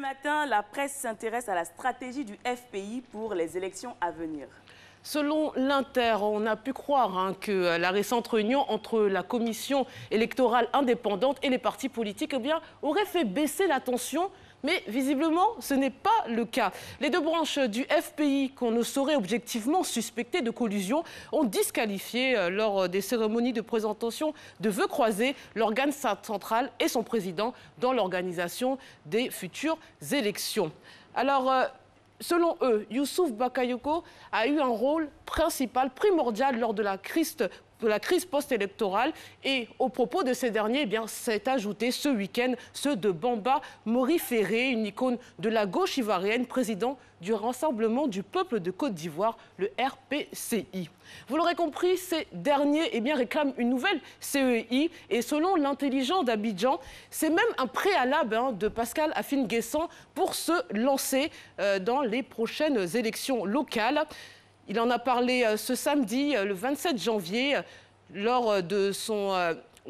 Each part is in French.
matin, la presse s'intéresse à la stratégie du FPI pour les élections à venir. Selon l'Inter, on a pu croire que la récente réunion entre la commission électorale indépendante et les partis politiques aurait fait baisser la tension. Mais visiblement, ce n'est pas le cas. Les deux branches du FPI, qu'on ne saurait objectivement suspecter de collusion, ont disqualifié lors des cérémonies de présentation de vœux croisés l'organe central et son président dans l'organisation des futures élections. Alors, selon eux, Youssouf Bakayoko a eu un rôle principal, primordial lors de la crise post-électorale. Et au propos de ces derniers, s'est ajouté ce week-end ceux de Bamba Mori Ferré, une icône de la gauche ivoirienne, président du Rassemblement du peuple de Côte d'Ivoire, le RPCI. Vous l'aurez compris, ces derniers réclament une nouvelle CEI. Et selon l'intelligent d'Abidjan, c'est même un préalable de Pascal Afine-Guessan pour se lancer dans les prochaines élections locales. Il en a parlé ce samedi, le 27 janvier, lors de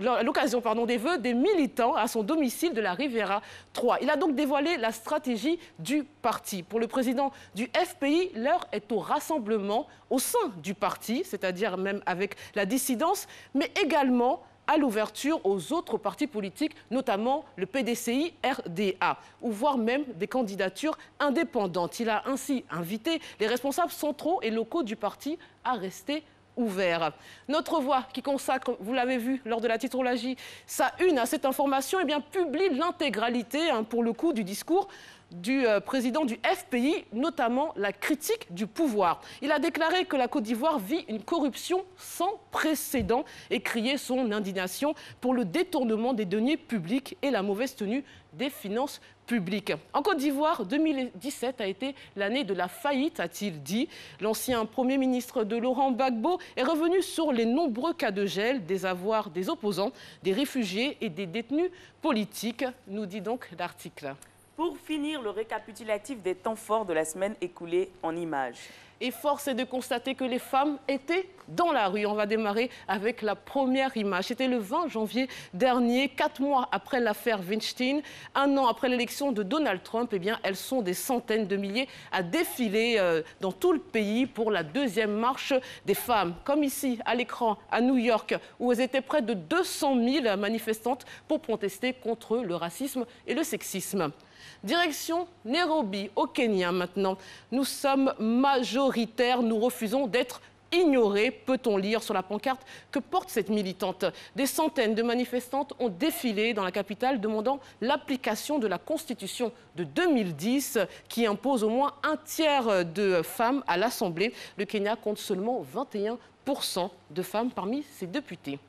à l'occasion des vœux des militants à son domicile de la Riviera 3. Il a donc dévoilé la stratégie du parti. Pour le président du FPI, l'heure est au rassemblement au sein du parti, c'est-à-dire même avec la dissidence, mais également à l'ouverture aux autres partis politiques, notamment le PDCI-RDA, ou voire même des candidatures indépendantes. Il a ainsi invité les responsables centraux et locaux du parti à rester ouverts. Notre Voix, qui consacre, vous l'avez vu lors de la titrologie, sa une à cette information, publie l'intégralité, pour le coup, du discours du président du FPI, notamment la critique du pouvoir. Il a déclaré que la Côte d'Ivoire vit une corruption sans précédent et crié son indignation pour le détournement des deniers publics et la mauvaise tenue des finances publiques. En Côte d'Ivoire, 2017 a été l'année de la faillite, a-t-il dit. L'ancien Premier ministre de Laurent Gbagbo est revenu sur les nombreux cas de gel des avoirs des opposants, des réfugiés et des détenus politiques, nous dit donc l'article. Pour finir, le récapitulatif des temps forts de la semaine écoulée en images. Et force est de constater que les femmes étaient dans la rue. On va démarrer avec la première image. C'était le 20 janvier dernier, 4 mois après l'affaire Weinstein, 1 an après l'élection de Donald Trump. Elles sont des centaines de milliers à défiler dans tout le pays pour la deuxième marche des femmes. Comme ici, à l'écran, à New York, où elles étaient près de 200 000 manifestantes pour protester contre le racisme et le sexisme. Direction Nairobi, au Kenya maintenant. Nous sommes majoritaires, nous refusons d'être ignorés, peut-on lire sur la pancarte que porte cette militante. Des centaines de manifestantes ont défilé dans la capitale demandant l'application de la Constitution de 2010 qui impose au moins 1/3 de femmes à l'Assemblée. Le Kenya compte seulement 21% de femmes parmi ses députés.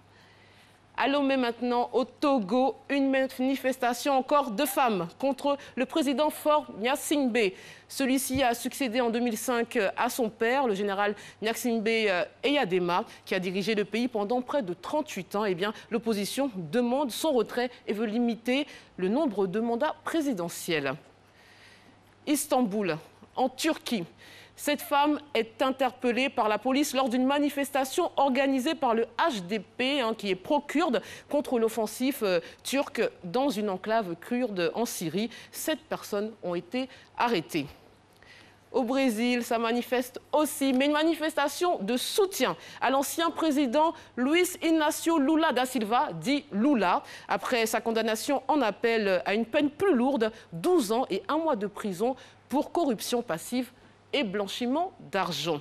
À Lomé maintenant, au Togo, une manifestation encore de femmes contre le président Faure Gnassingbé. Celui-ci a succédé en 2005 à son père, le général Gnassingbé Eyadema, qui a dirigé le pays pendant près de 38 ans. L'opposition demande son retrait et veut limiter le nombre de mandats présidentiels. Istanbul, en Turquie. Cette femme est interpellée par la police lors d'une manifestation organisée par le HDP, qui est pro-kurde, contre l'offensive turque dans une enclave kurde en Syrie. 7 personnes ont été arrêtées. Au Brésil, ça manifeste aussi, mais une manifestation de soutien à l'ancien président Luiz Inácio Lula da Silva, dit Lula, après sa condamnation en appel à une peine plus lourde, 12 ans et 1 mois de prison pour corruption passive et blanchiment d'argent.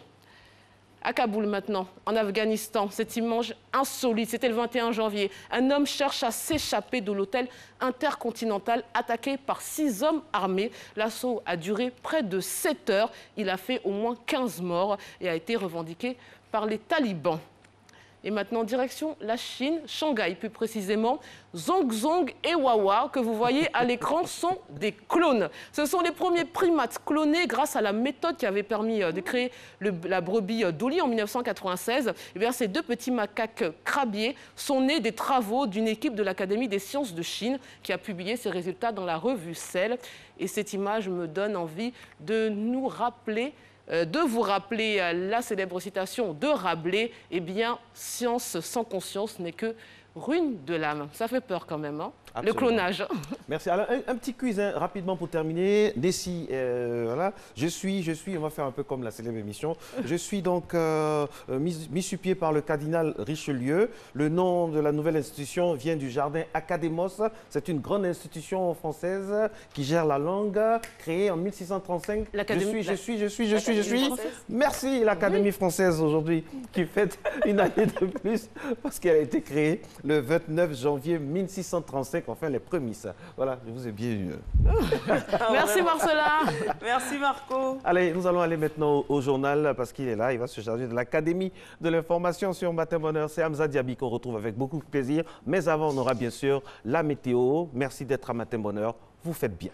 À Kaboul maintenant, en Afghanistan, cette image insolite, c'était le 21 janvier. Un homme cherche à s'échapper de l'hôtel intercontinental attaqué par 6 hommes armés. L'assaut a duré près de 7 heures. Il a fait au moins 15 morts et a été revendiqué par les talibans. Et maintenant, direction la Chine, Shanghai plus précisément. Zhongzong et Wawa, que vous voyez à l'écran, sont des clones. Ce sont les premiers primates clonés grâce à la méthode qui avait permis de créer la brebis Dolly en 1996. Ces 2 petits macaques crabiers sont nés des travaux d'une équipe de l'Académie des sciences de Chine qui a publié ses résultats dans la revue Cell. Et cette image me donne envie de nous rappeler de vous rappeler la célèbre citation de Rabelais, science sans conscience n'est que ruine de l'âme. Ça fait peur quand même, hein. Le Absolument. clonage. Merci. Alors, un petit quiz hein, rapidement pour terminer. Nessie, voilà. Je suis, on va faire un peu comme la célèbre émission. Je suis donc mis sur pied par le cardinal Richelieu. Le nom de la nouvelle institution vient du jardin Académos. C'est une grande institution française qui gère la langue, créée en 1635. Je suis. Merci l'Académie française aujourd'hui qui fête une année de plus parce qu'elle a été créée le 29 janvier 1635. Enfin, les prémices. Voilà, je vous ai bien eu. Merci Marcella. Merci Marco. Allez, nous allons aller maintenant au journal parce qu'il est là. Il va se charger de l'Académie de l'information sur Matin Bonheur. C'est Hamza Diaby qu'on retrouve avec beaucoup de plaisir. Mais avant, on aura bien sûr la météo. Merci d'être à Matin Bonheur. Vous faites bien.